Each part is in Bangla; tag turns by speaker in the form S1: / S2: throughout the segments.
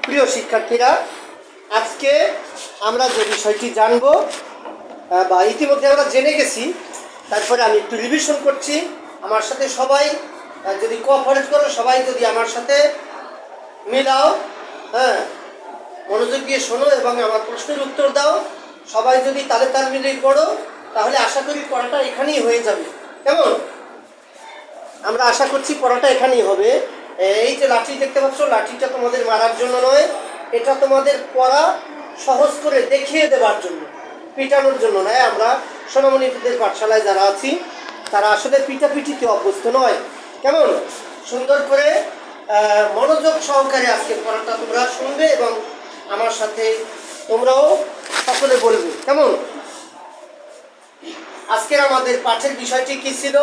S1: প্রিয় শিক্ষার্থীরা, আজকে আমরা যে বিষয়টি জানব বা ইতিমধ্যে আমরা জেনে গেছি, তারপরে আমি একটু রিভিশন করছি। আমার সাথে সবাই যদি কোঅপারেট করো, সবাই যদি আমার সাথে মিলাও, হ্যাঁ, মনোযোগ দিয়ে শোনো এবং আমার প্রশ্নের উত্তর দাও। সবাই যদি তালে তাল মিলিয়ে পড়ো, তাহলে আশা করি পড়াটা এখানেই হয়ে যাবে। কেমন? আমরা আশা করছি পড়াটা এখানেই হবে। এই যে লাঠি দেখতে পাচ্ছ, লাঠিটা তোমাদের মারার জন্য নয়, এটা তোমাদের পড়া সহজ করে দেখিয়ে দেওয়ার জন্য, পিটানোর জন্য নয়। আমরা সোনামণিদের পাঠশালায় যারা আছি তারা আসলে পিটাপিটিতে অভ্যস্ত নয়। কেমন? সুন্দর করে মনোযোগ সহকারে আজকে পড়াটা তোমরা শুনবে এবং আমার সাথে তোমরাও সকলে বলবে। কেমন? আজকের আমাদের পাঠের বিষয়টি কি ছিল?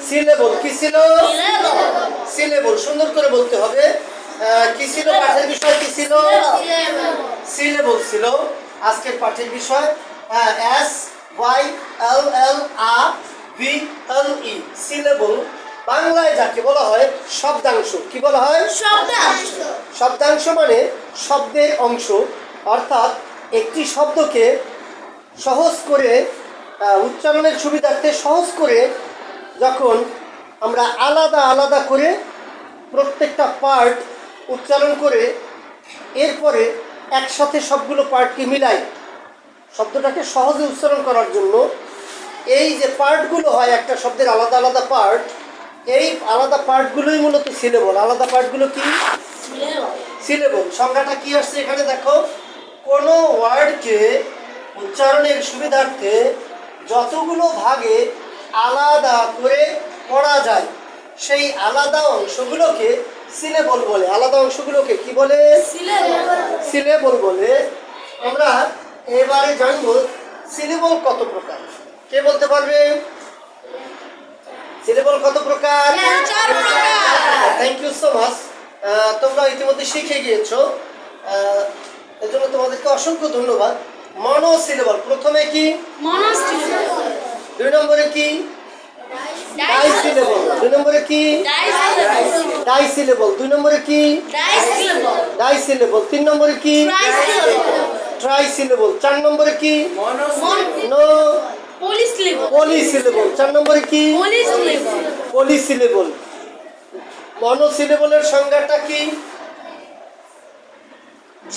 S1: সিলেবল। কি ছিল? সিলেবল। সুন্দর করে বলতে হবে। কি ছিল পাঠের বিষয়? কি ছিল? সিলেবল ছিল আজকের পাঠের বিষয়। SYLLABLE, syllable. বাংলায় যাকে বলা হয় শব্দাংশ। কি বলা হয়?
S2: শব্দাংশ।
S1: শব্দাংশ মানে শব্দের অংশ, অর্থাৎ একটি শব্দকে সহজ করে উচ্চারণের সুবিধার্থে সহজ করে যখন আমরা আলাদা আলাদা করে প্রত্যেকটা পার্ট উচ্চারণ করে এরপরে একসাথে সবগুলো পার্টকে মিলাই শব্দটাকে সহজে উচ্চারণ করার জন্য এই যে পার্টগুলো হয় একটা শব্দের আলাদা আলাদা পার্ট, এই আলাদা পার্টগুলোই মূলত সিলেবল। আলাদা পার্টগুলো কি? সিলেবল। সংজ্ঞাটা কি আসছে এখানে দেখো, কোনো ওয়ার্ডকে উচ্চারণের সুবিধার্থে যতগুলো ভাগে আলাদা করে পড়া যায় সেই আলাদা অংশগুলোকে সিলেবল বলে। আলাদা অংশগুলোকে কি বলে? সিলেবল বলে। আমরা এবারে জানব সিলেবল কত প্রকার। কে বলতে পারবে সিলেবল কত প্রকার? Thank you so much. তোমরা ইতিমধ্যে শিখে গিয়েছো, এর জন্য তোমাদেরকে অসংখ্য ধন্যবাদ। মনোসিলেবল প্রথমে কি? দুই নম্বরে কি? ডাইসিলেবল। দুই নম্বরে কি? ডাইসিলেবল। দুই নম্বরে কি? ডাইসিলেবল। তিন নম্বরে কি? ট্রাইসিলেবল। চার নম্বরে কি? পলিসিলেবল। চার নম্বরে কি? পলিসিলেবল। মনোসিলেবলের সংজ্ঞাটা কি?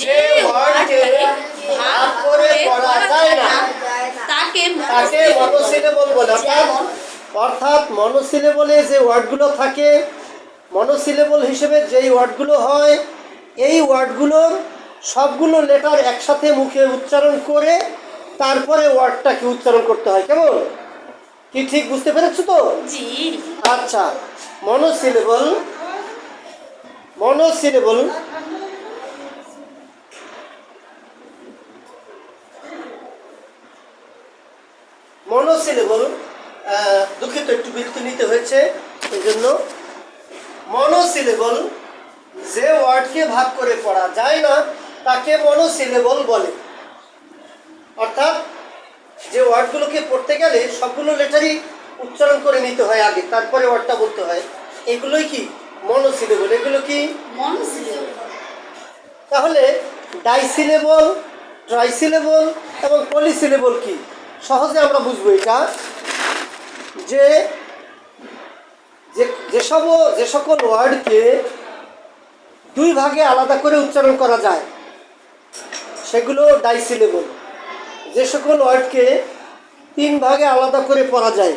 S1: যে ওয়ার্ডকে ভাগ করে পড়া যায় না তাকে মনোসিলেবল বলে। অর্থাৎ মনোসিলেবলে যে ওয়ার্ডগুলো থাকে, মনোসিলেবল হিসেবে যেই ওয়ার্ডগুলো হয়, এই ওয়ার্ডগুলোর সবগুলো লেটার একসাথে মুখে উচ্চারণ করে তারপরে ওয়ার্ডটাকে উচ্চারণ করতে হয়। কেমন? কি ঠিক বুঝতে পেরেছো তো? আচ্ছা, মনোসিলেবল দুঃখিত, একটু বিরতি নিতে হয়েছে, এই জন্য। মনোসিলেবল যে ওয়ার্ডকে ভাগ করে পড়া যায় না তাকে মনোসিলেবল বলে। অর্থাৎ যে ওয়ার্ডগুলোকে পড়তে গেলে সবগুলো লেটারই উচ্চারণ করে নিতে হয় আগে, তারপরে ওয়ার্ডটা বলতে হয়, এগুলোই কি? মনোসিলেবল। এগুলো কি? তাহলে ডাইসিলেবল, ট্রাইসিলেবল এবং পলিসিলেবল কি? সহজে আমরা বুঝবো এটা, যে সকল ওয়ার্ডকে দুই ভাগে আলাদা করে উচ্চারণ করা যায় সেগুলো ডাইসিলেবল। যে সকল ওয়ার্ডকে তিন ভাগে আলাদা করে পড়া যায়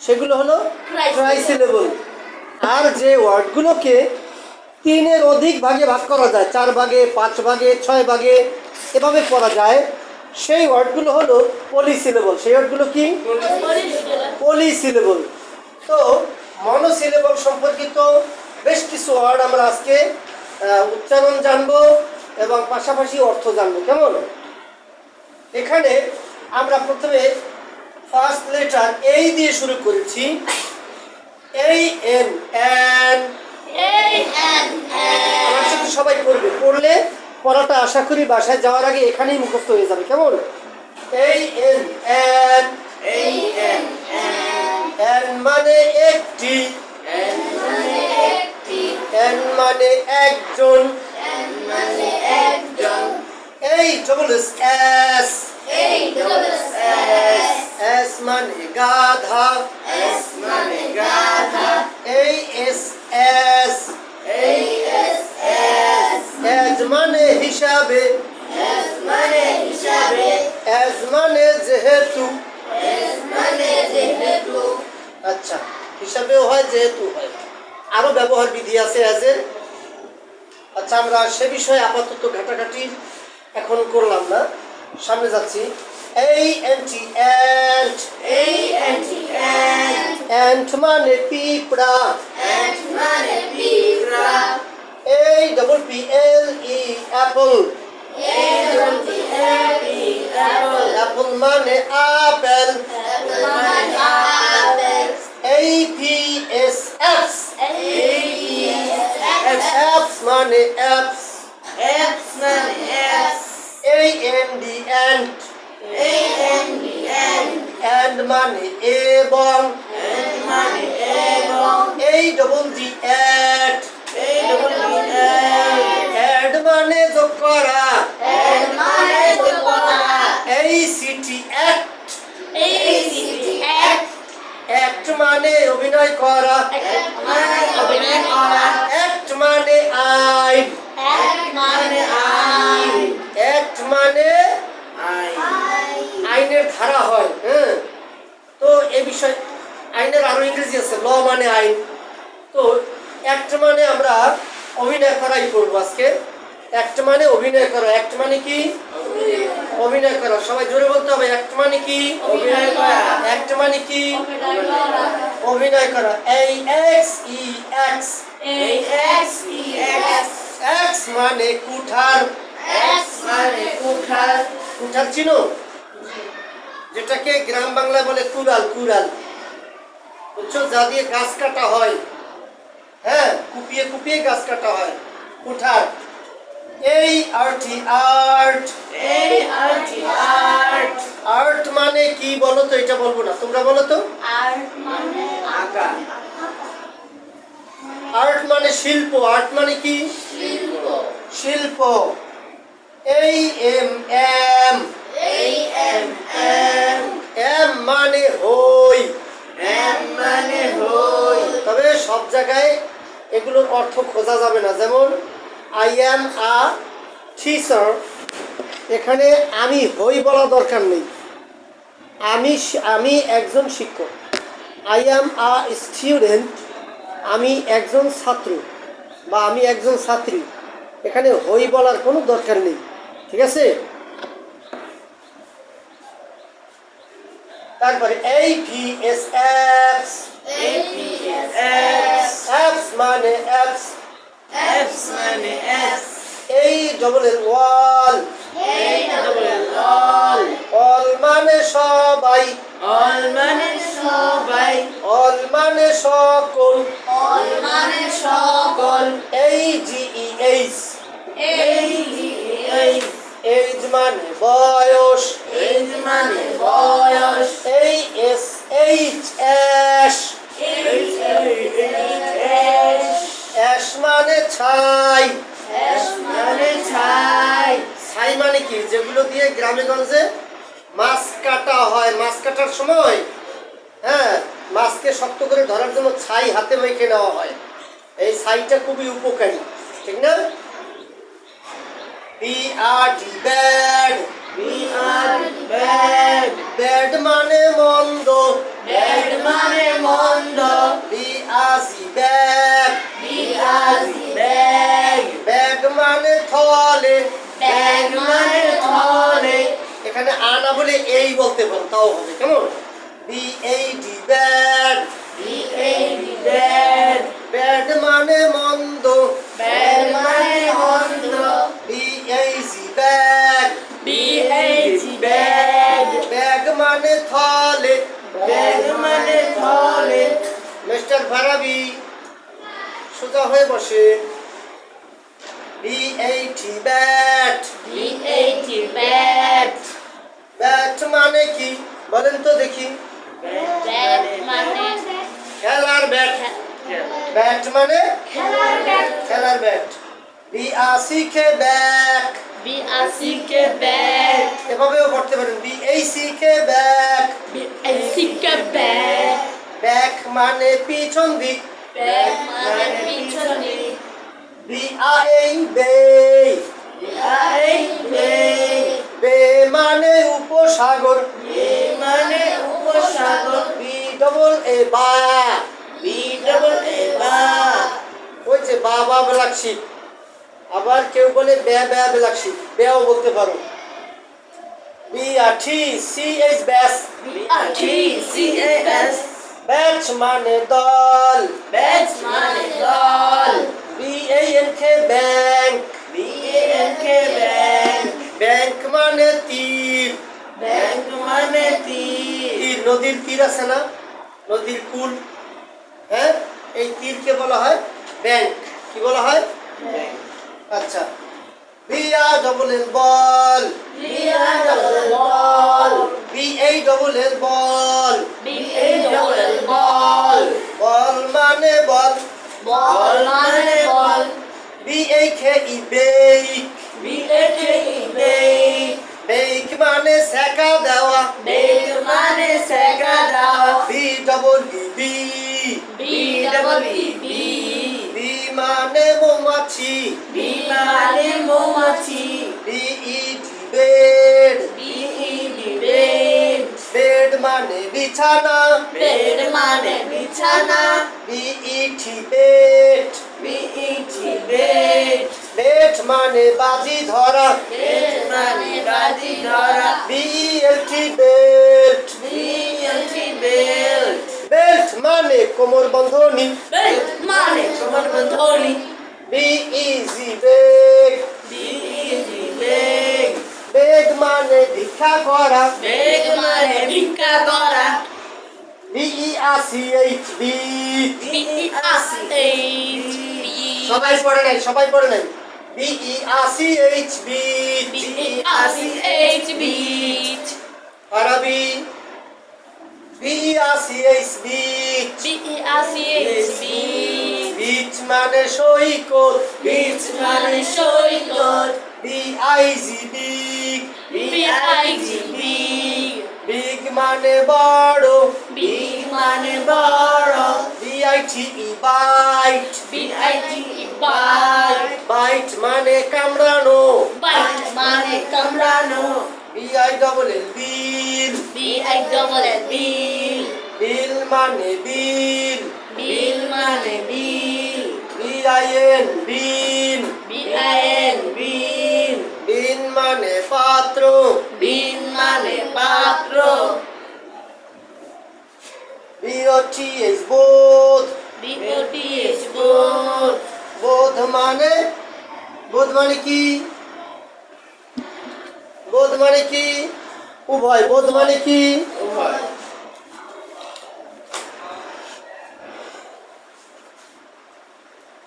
S1: সেগুলো হলো ট্রাইসিলেবল। আর যে ওয়ার্ডগুলোকে তিনের অধিক ভাগে ভাগ করা যায়, 4 ভাগে, 5 ভাগে, 6 ভাগে এভাবে পড়া যায়, সেই ওয়ার্ডগুলো হলো পলিসিলেবল। সেই ওয়ার্ডগুলো কি? পলিসিলেবল। তো মনোসিলেবল সম্পর্কিত বেশ কিছু ওয়ার্ড আমরা আজকে উচ্চারণ জানবো এবং পাশাপাশি অর্থ জানবো। কেমন? এখানে আমরা প্রথমে ফার্স্ট লেটার এই দিয়ে শুরু করেছি। আমার সাথে সবাই পড়বে, পড়লে পড়াটা আশা করি বাসায় যাওয়ার আগে এখানেই মুখস্থ হয়ে যাবে। কেমন? এন মানে একটি, এন মানে একজন,
S2: মানে একজন।
S1: এই ডবল এস,
S2: এই ডবল এস।
S1: এস মানে গাধা,
S2: এস মানে গাধা।
S1: এই এস এস,
S2: এই এস এস।
S1: এজ মানে হিসাবে,
S2: এস মানে হিসাবে।
S1: এজ মানে যেহেতু।
S2: এস মানে যেহেতু।
S1: আচ্ছা, হিসাবেও হয় যেহেতু হয়, আরো ব্যবহার বিধি আছে এজের। আচ্ছা, আমরা সে বিষয়ে আপাতত ঘাটাঘাটি এখন করলাম না, সামনে যাচ্ছি। এই এন্টি অ্যান্ট,
S2: এই অ্যান্টি অ্যান্ট।
S1: অ্যান্ট মানে পিঁপড়া,
S2: অ্যান্ট মানে পিঁপড়া।
S1: এই ডবল পি এল ই অ্যাপল,
S2: এই ডবল পি এল ই অ্যাপল।
S1: অ্যাপল মানে আপেল,
S2: অ্যাপল মানে আপেল।
S1: এই পি এস অ্যাপস,
S2: এই এস এস।
S1: অ্যাপস মানে অ্যাপস,
S2: এস মানে এস।
S1: এই এন ডি অ্যান্ট,
S2: এই এন ডি এন্ড।
S1: অ্যান্ড মানে এবং,
S2: এন্ড মানে এবং।
S1: এই ডবল জি অ্যাট,
S2: এই ডবল পি এল।
S1: অ্যাড মানে যোগ করা,
S2: এন্ড মানে যোগ করা।
S1: এই সিটি অ্যাক্ট,
S2: এই সিটি অ্যাক্ট।
S1: অ্যাক্ট মানে অভিনয় করা,
S2: অ্যাক্ট মানে অভিনয় করা।
S1: অ্যাক্ট মানে আইন,
S2: অ্যাক্ট মানে আইন।
S1: অ্যাক্ট মানে আইনের ধারা হয়। হ্যাঁ, তো এই বিষয় আইনের আরো ইংরেজি আছে, ল মানে আইন। তো অ্যাক্ট মানে আমরা অভিনয় করাই করবো আজকে। অ্যাক্ট মানে অভিনয় করা, অ্যাক্ট মানে কি? অভিনয় করা। সবাই জোরে বলতে হবে, অ্যাক্ট মানে কি?
S2: অভিনয় করা।
S1: অ্যাক্ট মানে কি?
S2: অভিনয় করা।
S1: অভিনয় করা। এই এক্স ই এক্স,
S2: এই এক্স ই এক্স।
S1: এক্স মানে কুঠার,
S2: এক্স মানে কুঠার।
S1: কুঠার চিনো? যেটাকে গ্রাম বাংলায় বলে কুড়াল, কুড়াল, বুঝছো? যা দিয়ে গাছ কাটা হয়, হ্যাঁ, কুপিয়ে কুপিয়ে গাছ কাটা হয়, কুঠার। এই আর্টি আর্ট,
S2: এই আর্টি আর্ট।
S1: আর্ট মানে কি বলো তো? এটা বলবো না, তোমরা বলো তো।
S2: আর্ট মানে আঁকা।
S1: আর্ট মানে শিল্প, আর্ট মানে কি?
S2: শিল্প।
S1: শিল্প। এই এম এম,
S2: এই এম এম।
S1: এম মানে হই,
S2: এম মানে হই।
S1: তবে সব জায়গায় এগুলোর অর্থ খোঁজা যাবে না। যেমন আই অ্যাম আ টিচার, এখানে আমি হই বলা দরকার নেই, আমি একজন শিক্ষক। আই অ্যাম আ স্টুডেন্ট, আমি একজন ছাত্র বা আমি একজন ছাত্রী, এখানে হই বলার কোনো দরকার নেই। ঠিক আছে? তারপরে এই ভি এস অ্যাপস,
S2: এই পি এস এস।
S1: অ্যাপস মানে অ্যাপস,
S2: এস মানে এস।
S1: এই ডবল এল ওয়াল,
S2: এই ডবল অল।
S1: অল মানে সবাই,
S2: অল মানে সবাই।
S1: অল মানে সকল,
S2: অল মানে সকল।
S1: এই জি ই এইচ,
S2: এই এইচ।
S1: এইজ মানে বয়স,
S2: এইচ মানে বয়স।
S1: এই S H ash,
S2: H H.
S1: Ash মানে ছাই,
S2: এস মানে ছাই।
S1: ছাই মানে কি? যেগুলো দিয়ে গ্রামে গঞ্জে মাছ কাটা হয়, মাছ কাটার সময়, হ্যাঁ, মাছকে শক্ত করে ধরার জন্য ছাই হাতে মেখে নেওয়া হয়। এই ছাইটা খুবই উপকারী, ঠিক না? বি আর ডি, ব্যাড,
S2: বি আর ব্যাড।
S1: ব্যাড মানে মন্দ,
S2: ব্যাড মানে মন্দ।
S1: বি আসি ব্যাগ,
S2: বি আর ব্যাগ।
S1: ব্যাগ মানে থলে,
S2: ব্যাগ মানে থলে।
S1: এখানে আনা বলে এই বলতে পারো, তাও হবে। কেমন? B A D, bad,
S2: B A bad.
S1: Bad মানে মন্দ,
S2: ব্যাড মানে মন্দ।
S1: B A G, bag,
S2: B H bag.
S1: Bag মানে থলে,
S2: ব্যাগ মানে থলে।
S1: মিস্টার ফারাবি সোজা হয়ে বসে। B A T, bat,
S2: B H bat.
S1: Bat মানে কি বলেন তো দেখি?
S2: ব্যাট মানে
S1: খেলার ব্যাট, ব্যাট মানে
S2: খেলার ব্যাট।
S1: খেলার bat. B-A-C-K back,
S2: B-A-C-K back,
S1: এভাবেও পড়তে পারেন B-A-C-K back.
S2: B-A-C-K back,
S1: back মানে পিছন দিক,
S2: back মানে পিছনে,
S1: B-A-A বে,
S2: B-A-A bay,
S1: বে মানে উপসাগর,
S2: B মানে উপসাগর,
S1: B-double-A বা,
S2: B-double-A বা,
S1: ওই যে বাবা বেলাক্ষী। আবার কেউ বলে ব্যা ব্যা বেলাক্ষী, ব্যও বলতে পারো। B-A-T-C-H ব্যাস,
S2: B-A-T-C-A-S,
S1: ব্যাচ মানে দল,
S2: batch মানে দল,
S1: B-A-N-K bank,
S2: B-A-N-K bank,
S1: bank মানে তীর,
S2: bank মানে তীর,
S1: তীর নদীর তীর আছে না, নদীর কুল, হ্যাঁ এই তীরকে বলা হয় ব্যাংক। কি বলা হয়? আচ্ছা, B-A-double-L বল,
S2: B-A-double-L ball,
S1: B-A-double-L বল,
S2: B-A-double-L ball,
S1: বল মানে বল,
S2: ball মানে ball,
S1: B-A-K-E bake,
S2: B-A-K-E bake,
S1: bake মানে সেকা দেওয়া,
S2: bake মানে সেকা দাও,
S1: B-double-E-B,
S2: B-double-E-B,
S1: B মানে মৌমাছি,
S2: B মানে মৌমাছি,
S1: B-E-D bed,
S2: B-E-D bed,
S1: bed মানে বিছানা,
S2: bed মানে বিছানা,
S1: B-E-T bed,
S2: B-E-T bed,
S1: bed মানে বাজি ধরা,
S2: bed মানে বাজি ধরা,
S1: B-E-L-T belt,
S2: B-E-L-T belt,
S1: belt মানে কোমর বন্ধনী,
S2: belt মানে কোমর বন্ধনী,
S1: B-E-Z বেগ,
S2: B-E-Z bag,
S1: বেগ মানে ভিক্ষা করা,
S2: bag মানে ভিক্ষা করা,
S1: B-E-R-C-H বিট,
S2: B-E-R-C-H,
S1: সবাই পড়ে নাই, সবাই পড়ে নাই, B-E-R-C-H বিট,
S2: B-E-R-C-H beat,
S1: আরবি B-E-R-C-H bit,
S2: B-E-R-C-H beat,
S1: beach মানে সৈকত,
S2: beach মানে সৈকত,
S1: B-I-G big,
S2: B-I-G big,
S1: big মানে বড়,
S2: big মানে বড়,
S1: B-I-T-E byte,
S2: B-I-T-E bite,
S1: byte মানে কামড়ানো,
S2: bite মানে কামড়ানো,
S1: B-I-double-L বিল,
S2: B-I-double-L bill,
S1: বিল মানে বিল,
S2: bill মানে bill,
S1: B-I-N বিন,
S2: B-I-N bill,
S1: বিন মানে পাত্র,
S2: bin মানে পাত্র,
S1: B-O-T-H বোধ,
S2: B-O-T-H boat,
S1: বোধ মানে, বোধ মানে কি, বোধ মানে কি, উভয়, বোধ মানে কি,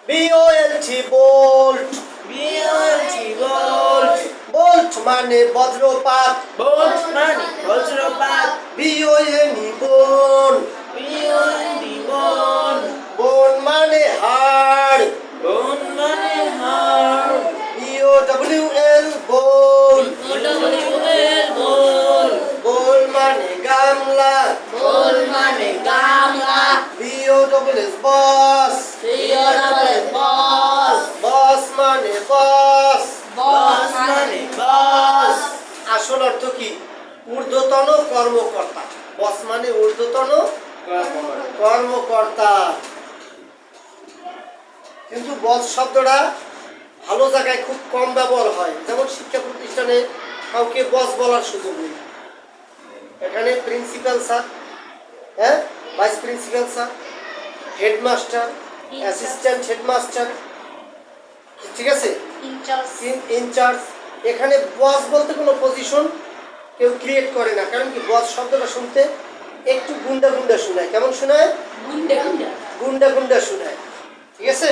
S1: B-O-L-T bolt,
S2: B-O-L-T bolt,
S1: bolt মানে বজ্রপাত,
S2: bolt মানে বজ্রপাত,
S1: B-O-N-E বোন,
S2: B-O-N-D bone,
S1: বোন মানে হাড়,
S2: bone মানে হাড়,
S1: B-O-W-L বোল,
S2: B-O-W-L bowl,
S1: বোল মানে গামলা,
S2: bowl মানে গামলা,
S1: B-O-S-S বস,
S2: B-O-L-L boss,
S1: বস মানে বস,
S2: boss মানে boss,
S1: আসল অর্থ কি? ঊর্ধ্বতন কর্মকর্তা, বস মানে ঊর্ধ্বতন কর্মকর্তা। কিন্তু বস শব্দটা ভালো জায়গায় খুব কম ব্যবহার হয়, যেমন শিক্ষা প্রতিষ্ঠানে কাউকে বস বলার সুযোগ নেই। এখানে প্রিন্সিপাল স্যার, হ্যাঁ vice principal sir, headmaster, assistant headmaster, ঠিক আছে, ইনচার্জ, এখানে বস বলতে কোনো পজিশন কেউ ক্রিয়েট করে না। কারণ কি, বস শব্দটা শুনতে একটু গুন্ডা গুন্ডা শোনায়। কেমন শোনায়?
S2: গুন্ডা গুন্ডা,
S1: গুন্ডা গুন্ডা শোনায়, ঠিক আছে।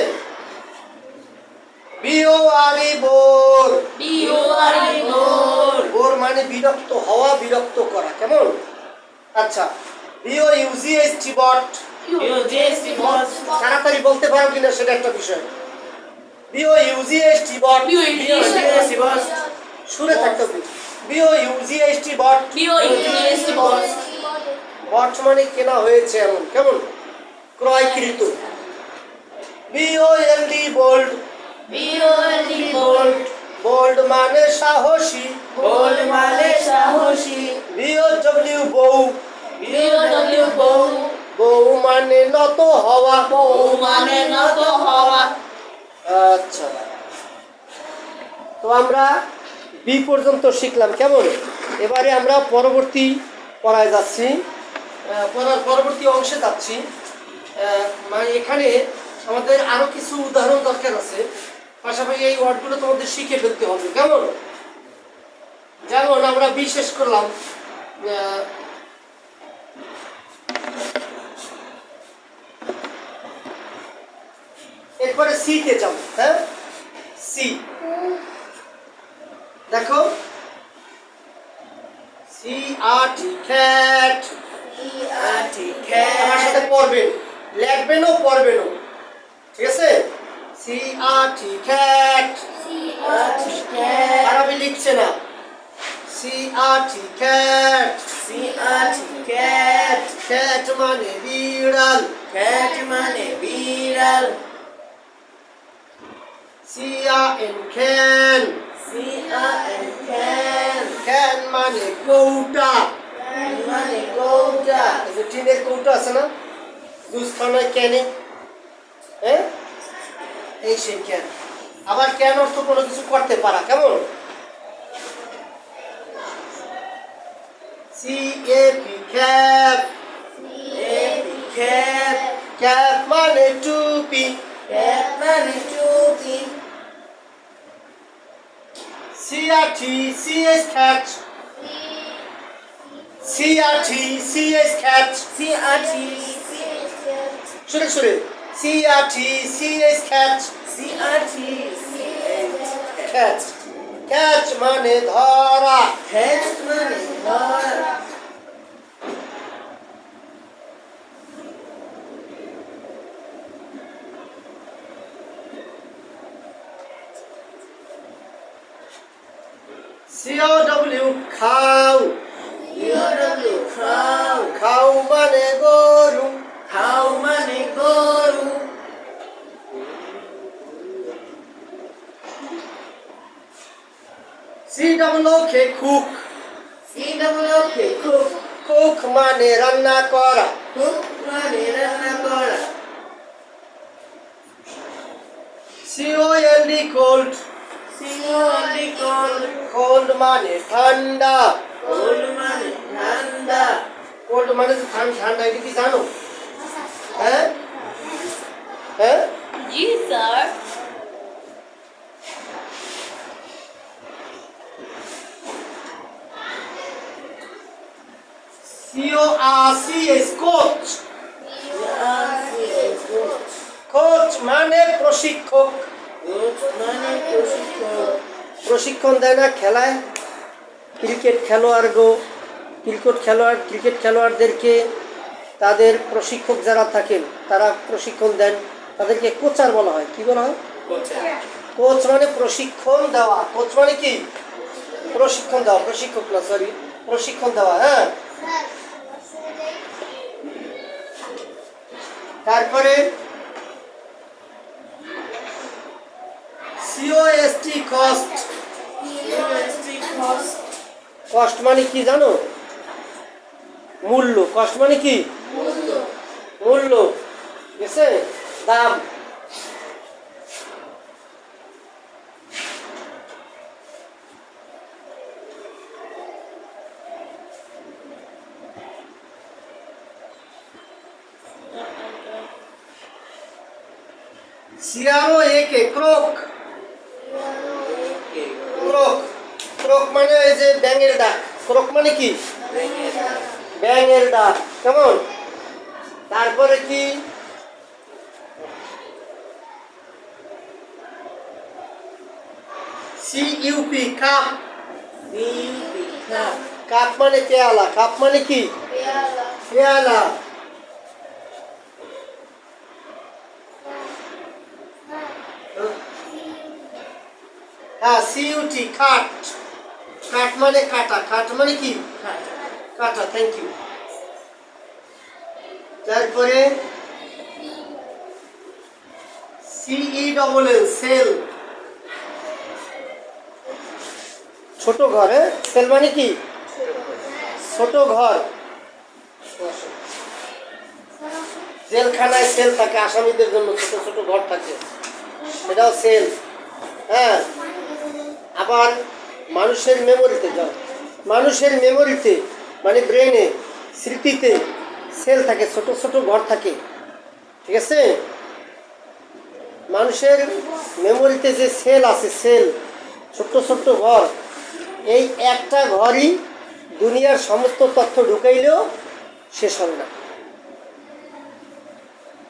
S1: B-O-R-E bore,
S2: B-O-R-E bowl,
S1: bore মানে বিরক্ত হওয়া, বিরক্ত করা, কেমন? আচ্ছা, B-O-U-G-H-T বট,
S2: U-G-H-T boss,
S1: তাড়াতাড়ি বলতে পারো কিনা সেটা একটা বিষয়। বিওইউজিএসটি বট
S2: B-O-U-G-S-T bot.
S1: সুরে থাকতে হবে বিওইউজিএসটি বট
S2: B-O-U-G-S-T bot.
S1: বট মানে কেনা হয়েছে এমন কেমন ক্রয়কৃত বিওএলডি বোল্ড
S2: B-O-L-D bold.
S1: বোল্ড মানে সাহসী
S2: Bold মানে সাহসী।
S1: বিওডব্লিউ বউ
S2: B-O-W bow.
S1: বউ মানে নত হওয়া
S2: বউ মানে নত হওয়া।
S1: আচ্ছা তো আমরা বি পর্যন্ত শিখলাম কেমন এবারে আমরা পরবর্তী পড়ায় যাচ্ছি পরবর্তী অংশে যাচ্ছি মানে এখানে আমাদের আরো কিছু উদাহরণ দরকার আছে পাশাপাশি এই ওয়ার্ডগুলো তোমাদের শিখে ফেলতে হবে কেমন যেমন আমরা বিশেষ করলাম এরপরে সি তে যাব হ্যাঁ সি দেখো সি আর টি ক্যাট আমার সাথে পড়বেন লিখবেনও পড়বেনও ঠিক আছে সি আর টি ক্যাট আর আমি লিখছে না C R T cat cat মানে বিড়াল C R N can can মানে কৌটা এই যে টিনের কৌটা আছে না জুস খানায় ক্যানে হ্যাঁ এই সেই ক্যান আবার ক্যান অর্থ কোনো কিছু করতে পারা কেমন C A P cap cap মানে টুপি C R T C S cat C R T C S cat সুরে সুরে C R T C S cat catch catch মানে ধরা COW খাও খাও মানে গরু CWK কুক কুক মানে রান্না করা COLD কোল্ড কোল্ড মানে ঠান্ডা কোল্ড মানে যে ঠান্ডা এটা কি জানো হ্যাঁ হ্যাঁ
S2: জি স্যার।
S1: CORCS কোচ কোচ মানে প্রশিক্ষক প্রশিক্ষণ দেয় না খেলায় ক্রিকেট খেলোয়াড়দেরকে তাদের প্রশিক্ষক যারা থাকেন তারা প্রশিক্ষণ দেন তাদেরকে কোচার বলা হয় কি বলা হয় কোচ মানে প্রশিক্ষণ দেওয়া কোচ মানে কি প্রশিক্ষণ দেওয়া প্রশিক্ষক না সরি প্রশিক্ষণ দেওয়া হ্যাঁ তারপরে COST কস্ট কস্ট মানে কি জানো মূল্য কস্ট মানে কি মূল্য ঠিক আছে দাম CROAK ক্রোক ক্রোক মানে এই যে ব্যাঙের ডাক ক্রোক মানে কি ব্যাঙের ডাক কেমন তারপরে কি CUP কাপ কাপ মানে পেয়ালা কাপ মানে কি পেয়ালা হ্যাঁ সিইউটি খাট, কাট মানে কাটা, কাট মানে কি কাটা, থ্যাংক ইউ। তারপরে সিই ডবল এল সেল, ছোট ঘর, হ্যাঁ সেল মানে কি ছোট ঘর। জেলখানায় সেল থাকে, আসামিদের জন্য ছোট ছোট ঘর থাকে, সেটাও সেল। হ্যাঁ, আবার মানুষের মেমোরিতে যাও, মানুষের মেমোরিতে মানে ব্রেনে, স্মৃতিতে সেল থাকে, ছোট ছোট ঘর থাকে, ঠিক আছে। মানুষের মেমোরিতে যে সেল আছে, সেল ছোট্ট ছোট্ট ঘর, এই একটা ঘরই দুনিয়ার সমস্ত তথ্য ঢুকাইলেও শেষ হবে না।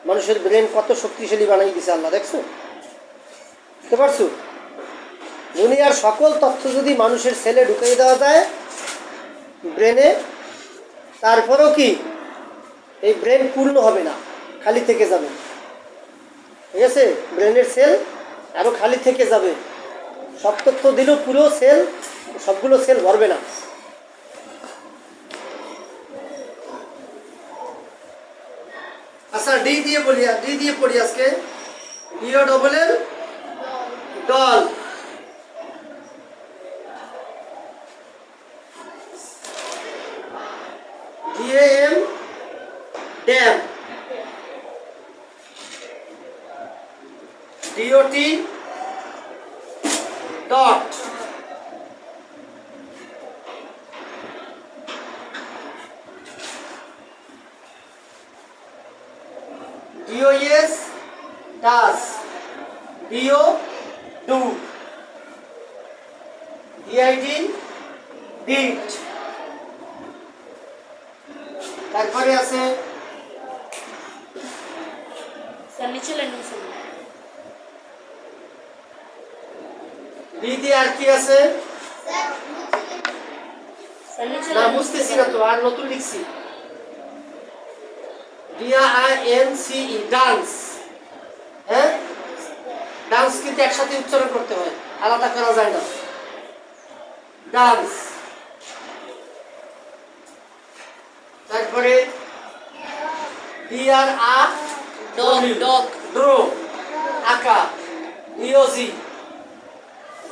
S1: মানুষের ব্রেন কত শক্তিশালী বানাই দিছে আল্লাহ, দেখছো, বুঝতে পারছো? দুনিয়ার সকল তথ্য যদি মানুষের সেলে ঢুকাই দেওয়া যায় ব্রেনে, তারপরেও কি এই ব্রেন পূর্ণ হবে না, খালি থেকে যাবে, ঠিক আছে। ব্রেনের সেল আরও খালি থেকে যাবে, সব তথ্য দিলেও পুরো সেল, সবগুলো সেল ভরবে না। আচ্ছা ডি দিয়ে বলি, ডি দিয়ে পড়ি আজকে। D O double L doll, D M dam, D O T dot, D O S dos, D O do, D I D did. তারপরে আছে
S2: স্যার নিচে লেন স্যার।
S1: ডি দিয়ে আর কি আছে?
S2: স্যার নিচে
S1: না
S2: লেন।
S1: বুঝতেছি না তো, আর নতুন লিখছি। DINCE ডান্স, হ্যাঁ ডান্স কিন্তু একসাথে উচ্চারণ করতে হয়, আলাদা করা যায় না, ডান্স। তারপরে
S2: ডগ ডগ
S1: ড্রো, আঁকা, ইওজি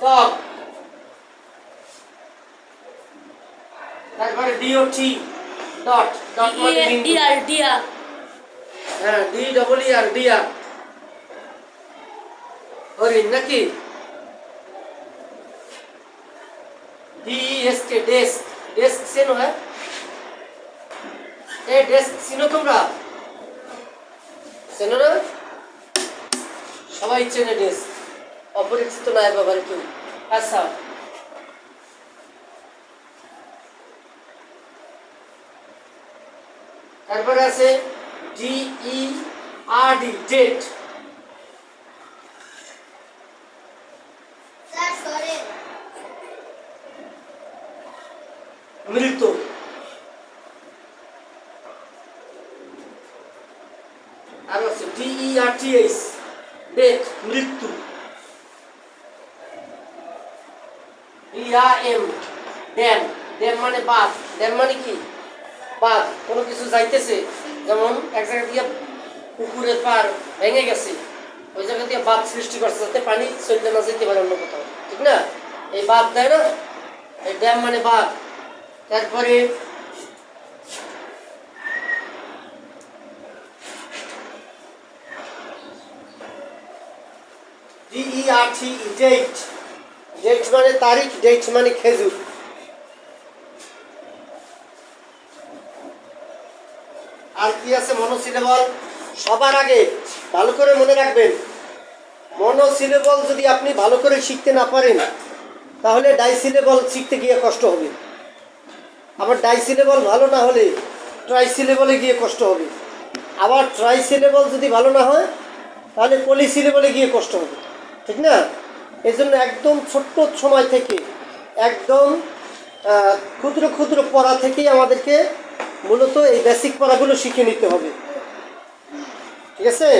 S1: ডগ। তারপরে ডিওটি ডট, ডট মানে বিন্দু,
S2: ডিয়ার ডিয়ার
S1: হ্যাঁ ডি ডবল ই আর ডিয়ার, হরিণ নাকি। ডিএসকে ডেস্ক, ডেস্ক চেনো? হ্যাঁ এ ডেস্ক চিনো তোমরা? চেনো না? সবাই চেনে ডেস্ক, অপরিচিত না ব্যাপারে কেউ। আচ্ছা তারপরে আছে DERD ডেট, মৃত্যু। আর আছে DERTH ডেথ, মৃত্যু। DRM ড্যাম, ড্যাম মানে বাঁধ, ড্যাম মানে কি বাঁধ, কোনো কিছু যাইতেছে, যেমন এক জায়গা দিয়ে পুকুরের পার ভেঙে গেছে, ওই জায়গা দিয়ে বাঁধ সৃষ্টি করছে যাতে পানি চলতে না যেতে পারে অন্য কোথাও, ঠিক না, এই বাঁধ দেয় না, এই ড্যাম মানে বাঁধ। তারপরে DERTE ডেট, ডেট মানে তারিখ, ডেট মানে খেজুর। আর কি আছে? মনোসিলেবল। সবার আগে ভালো করে মনে রাখবেন, মনোসিলেবল যদি আপনি ভালো করে শিখতে না পারেন তাহলে ডাইসিলেবল শিখতে গিয়ে কষ্ট হবে, আবার ডাইসিলেবল ভালো না হলে ট্রাইসিলেবলে গিয়ে কষ্ট হবে, আবার ট্রাইসিলেবল যদি ভালো না হয় তাহলে পলিসিলেবলে গিয়ে কষ্ট হবে, ঠিক না। এই জন্য একদম ছোট্ট সময় থেকে একদম ক্ষুদ্র ক্ষুদ্র পড়া থেকেই আমাদেরকে মূলত এই বেসিক পড়াগুলো শিখে নিতে হবে, ঠিক আছে।